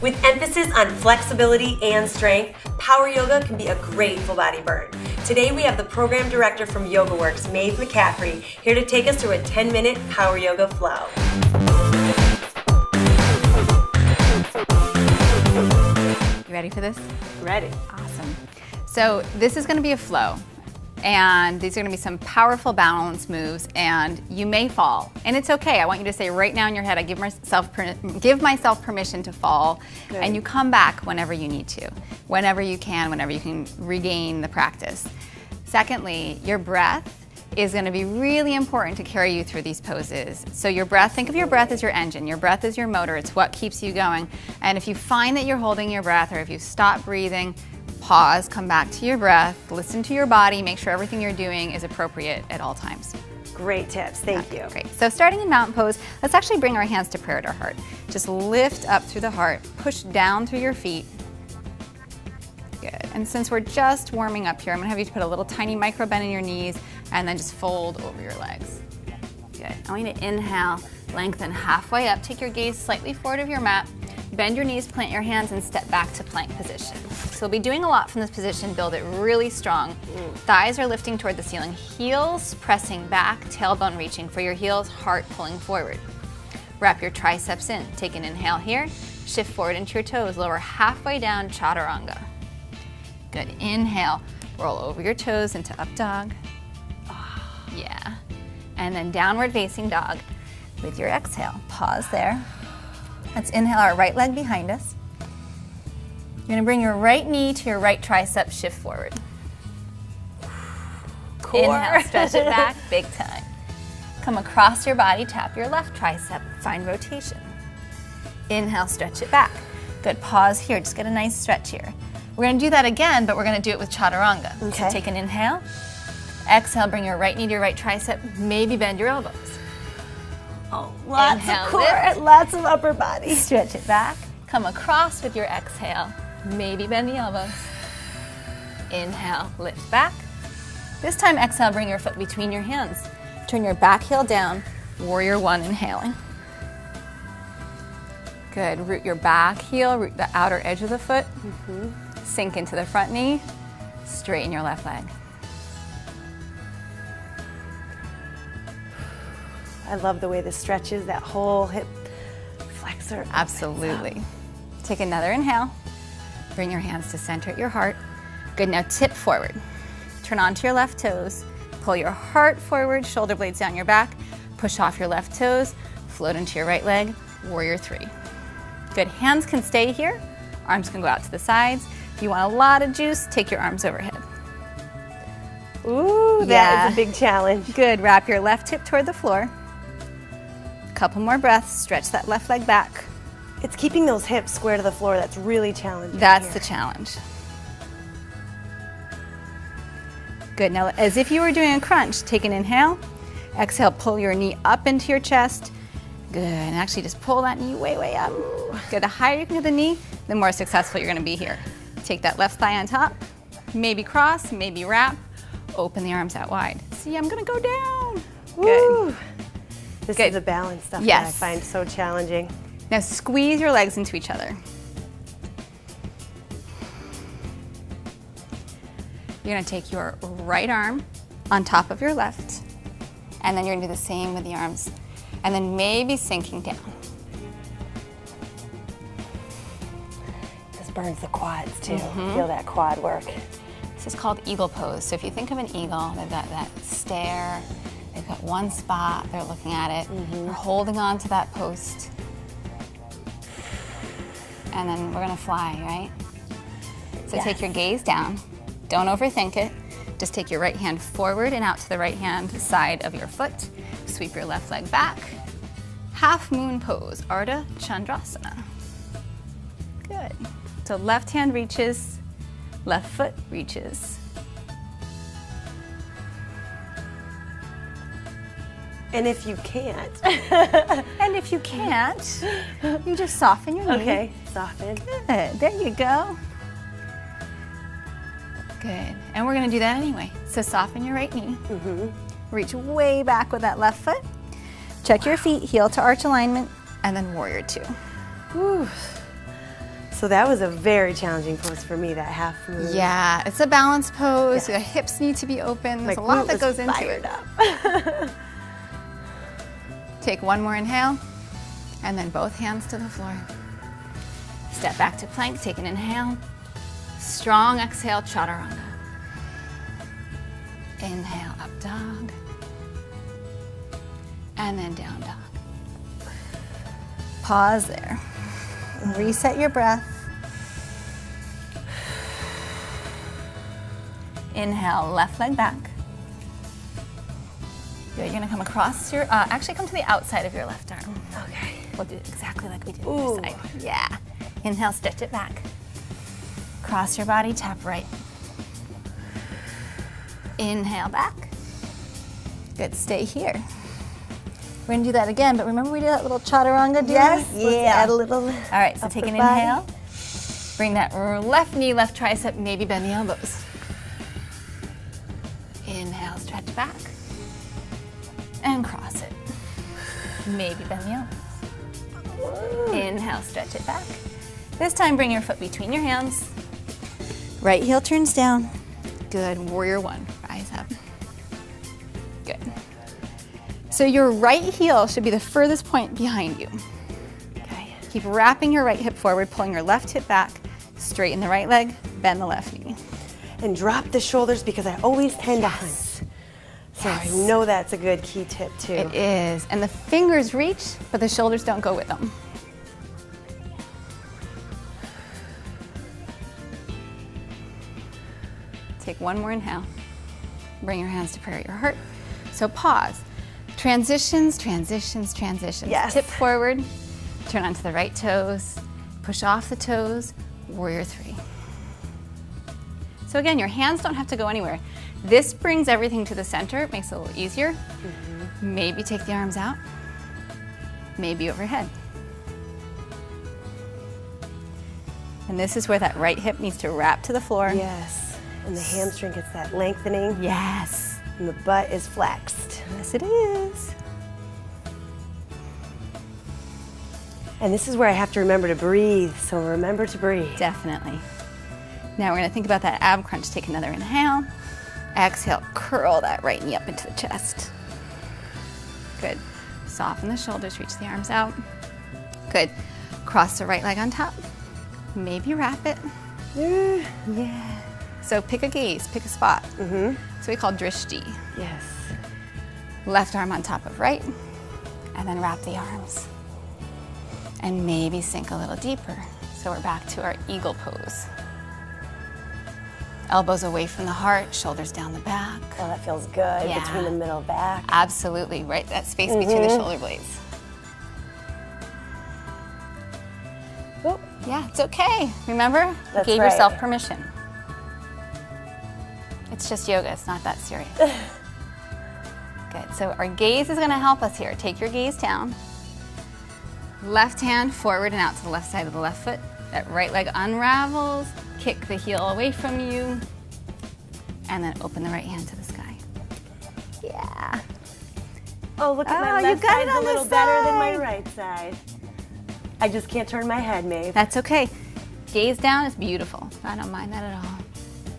With emphasis on flexibility and strength, power yoga can be a great full body burn. Today we have the program director from YogaWorks, Maeve McCaffrey, here to take us through a 10-minute power yoga flow. You ready for this? Ready. Awesome. So this is going to be a flow, and these are going to be some powerful balance moves, and you may fall, and it's okay. I want you to say right now in your head, I give myself permission to fall. Good. And you come back whenever you need to, whenever you can regain the practice. Secondly, your breath is going to be really important to carry you through these poses. So your breath, think of your breath as your engine. Your breath is your motor. It's what keeps you going. And if you find that you're holding your breath, or if you stop breathing, pause, come back to your breath, listen to your body, make sure everything you're doing is appropriate at all times. Great tips, thank you. Great. So starting in mountain pose, let's actually bring our hands to prayer at our heart. Just lift up through the heart, push down through your feet. Good. And since we're just warming up here, I'm gonna have you put a little tiny micro bend in your knees and then just fold over your legs. Good. I want you to inhale, lengthen halfway up, take your gaze slightly forward of your mat, bend your knees, plant your hands, and step back to plank position. So we'll be doing a lot from this position, build it really strong. Thighs are lifting toward the ceiling, heels pressing back, tailbone reaching for your heels, heart pulling forward. Wrap your triceps in, take an inhale here, shift forward into your toes, lower halfway down, chaturanga. Good, inhale, roll over your toes into up dog. Yeah, and then downward facing dog with your exhale. Pause there. Let's inhale our right leg behind us. You're gonna bring your right knee to your right tricep, shift forward. Core. Inhale, stretch it back, big time. Come across your body, tap your left tricep, find rotation. Inhale, stretch it back. Good, pause here, just get a nice stretch here. We're gonna do that again, but we're gonna do it with chaturanga. Okay. So take an inhale, exhale, bring your right knee to your right tricep, maybe bend your elbows. Oh, lots Inhale, of core, lift. lots of upper body. Stretch it back, come across with your exhale, maybe bend the elbows. Inhale, lift back. This time exhale, bring your foot between your hands. Turn your back heel down, warrior one, inhaling. Good, root your back heel, root the outer edge of the foot. Sink into the front knee, straighten your left leg. I love the way this stretches, that whole hip flexor. Absolutely. Take another inhale. Bring your hands to center at your heart. Good, now tip forward. Turn onto your left toes. Pull your heart forward, shoulder blades down your back. Push off your left toes. Float into your right leg, warrior three. Good, hands can stay here. Arms can go out to the sides. If you want a lot of juice, take your arms overhead. Ooh, that is a big challenge. Good, wrap your left hip toward the floor. Couple more breaths, stretch that left leg back. It's keeping those hips square to the floor that's really challenging. That's here. the challenge. Good, now as if you were doing a crunch, take an inhale. Exhale, pull your knee up into your chest. Good, and actually just pull that knee way, way up. Good, the higher you can get the knee, the more successful you're gonna be here. Take that left thigh on top, maybe cross, maybe wrap, open the arms out wide. See, I'm gonna go down. Good. This Good. is the balance stuff Yes. that I find so challenging. Now squeeze your legs into each other. You're gonna take your right arm on top of your left, and then you're gonna do the same with the arms, and then maybe sinking down. This burns the quads too. Feel that quad work. This is called eagle pose. So if you think of an eagle, they've got that stare, they've got one spot, they're looking at it, they're holding on to that post, and then we're gonna fly, right? So take your gaze down, don't overthink it, just take your right hand forward and out to the right hand side of your foot, sweep your left leg back, half moon pose, Ardha Chandrasana. Good. So left hand reaches, left foot reaches. And if you can't. And if you can't, you just soften your knee. Okay, soften. Good, there you go. Good, and we're gonna do that anyway. So soften your right knee. Reach way back with that left foot. Check your feet, heel to arch alignment, and then warrior two. Whew. So that was a very challenging pose for me, that half move. Yeah, it's a balance pose. Yes. The hips need to be open. There's My a lot glute that was goes into fired it. up. Take one more inhale, and then both hands to the floor. Step back to plank, take an inhale. Strong exhale, chaturanga. Inhale, up dog. And then down dog. Pause there. Reset your breath. Inhale, left leg back. Good, you're gonna come across your, actually come to the outside of your left arm. Okay. We'll do it exactly like we did Ooh. on the other side. Yeah. Inhale, stretch it back. Cross your body, tap right. Inhale back. Good, stay here. We're gonna do that again, but remember we did that little chaturanga dance? Yes, Let's yeah. add a little. All right, so up take the an body. inhale. Bring that left knee, left tricep, maybe bend the elbows. Inhale, stretch back. And cross it. Maybe bend the elbows. Inhale, stretch it back. This time, bring your foot between your hands. Right heel turns down. Good, warrior one, rise up. Good. So your right heel should be the furthest point behind you. Okay. Keep wrapping your right hip forward, pulling your left hip back, straighten the right leg, bend the left knee. And drop the shoulders because I always tend to hunt. So I know that's a good key tip too. It is, and the fingers reach, but the shoulders don't go with them. Take one more inhale. Bring your hands to prayer at your heart. So pause. Transitions, transitions, transitions. Yes. Tip forward, turn onto the right toes, push off the toes, warrior three. So again, your hands don't have to go anywhere. This brings everything to the center, it makes it a little easier. Maybe take the arms out, maybe overhead. And this is where that right hip needs to wrap to the floor. Yes. And the hamstring gets that lengthening. Yes. And the butt is flexed. Yes, it is. And this is where I have to remember to breathe. So remember to breathe. Definitely. Now we're gonna think about that ab crunch. Take another inhale. Exhale, curl that right knee up into the chest. Good. Soften the shoulders, reach the arms out. Good. Cross the right leg on top. Maybe wrap it. Yeah. So pick a gaze, pick a spot. So we call drishti. Yes. Left arm on top of right, and then wrap the arms. And maybe sink a little deeper. So we're back to our eagle pose. Elbows away from the heart, shoulders down the back. Oh, that feels good Yeah. between the middle back. Absolutely, right, that space between the shoulder blades. Oh, Yeah, it's okay. Remember, That's gave right. yourself permission. It's just yoga, it's not that serious. Good, so our gaze is gonna help us here. Take your gaze down. Left hand forward and out to the left side of the left foot. That right leg unravels, kick the heel away from you, and then open the right hand to the sky. Yeah. oh look at Oh, my you left got side's it on a little the better than my side. right side. I just can't turn my head, Maeve. That's okay. Gaze down is beautiful. I don't mind that at all.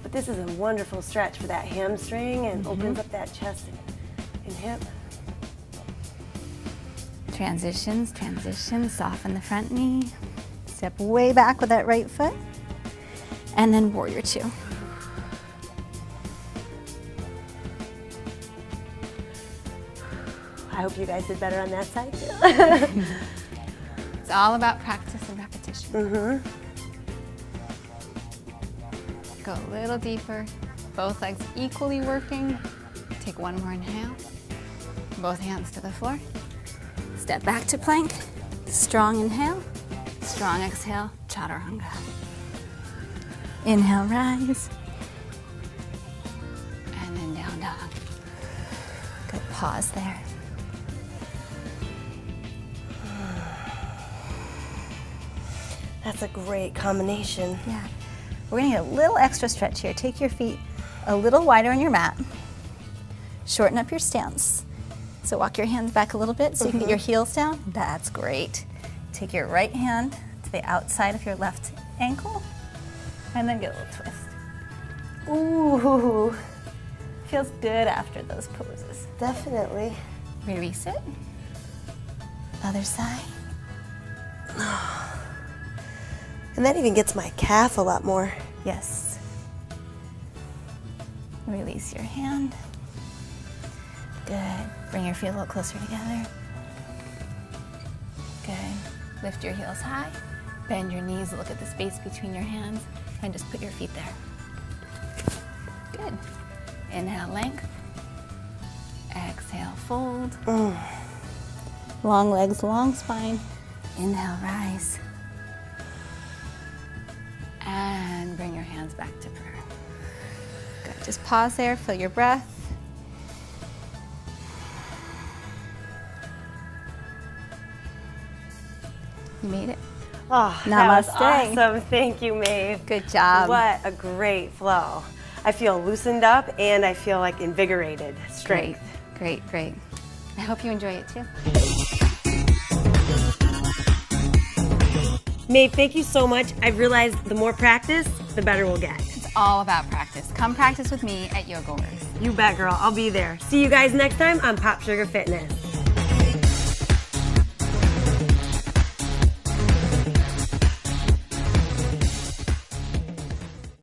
But this is a wonderful stretch for that hamstring and opens up that chest and hip. Transitions, transitions, soften the front knee. Step way back with that right foot. And then warrior two. I hope you guys did better on that side too. It's all about practice and repetition. Go a little deeper. Both legs equally working. Take one more inhale. Both hands to the floor. Step back to plank. Strong inhale. Strong exhale. Chaturanga. Inhale, rise. And then down dog. Good, pause there. That's a great combination. Yeah. We're gonna get a little extra stretch here. Take your feet a little wider on your mat. Shorten up your stance. So walk your hands back a little bit so you can get your heels down. That's great. Take your right hand to the outside of your left ankle, and then get a little twist. Ooh, Feels good after those poses. definitely. Release it. Other side. And that even gets my calf a lot more. Yes. Release your hand. Good. Bring your feet a little closer together. Good. Lift your heels high. Bend your knees. Look at the space between your hands. And just put your feet there. Good. Inhale, length. Exhale, fold. Long legs, long spine. Inhale, rise. And bring your hands back to prayer. Good. Just pause there, feel your breath. You made it. Oh, Namaste. that was awesome. Thank you, Maeve. Good job. What a great flow. I feel loosened up and I feel like invigorated. Great, Strength. great, great. I hope you enjoy it too. Maeve, thank you so much. I've realized the more practice, the better we'll get. It's all about practice. Come practice with me at YogaWorks. You bet, girl. I'll be there. See you guys next time on Pop Sugar Fitness.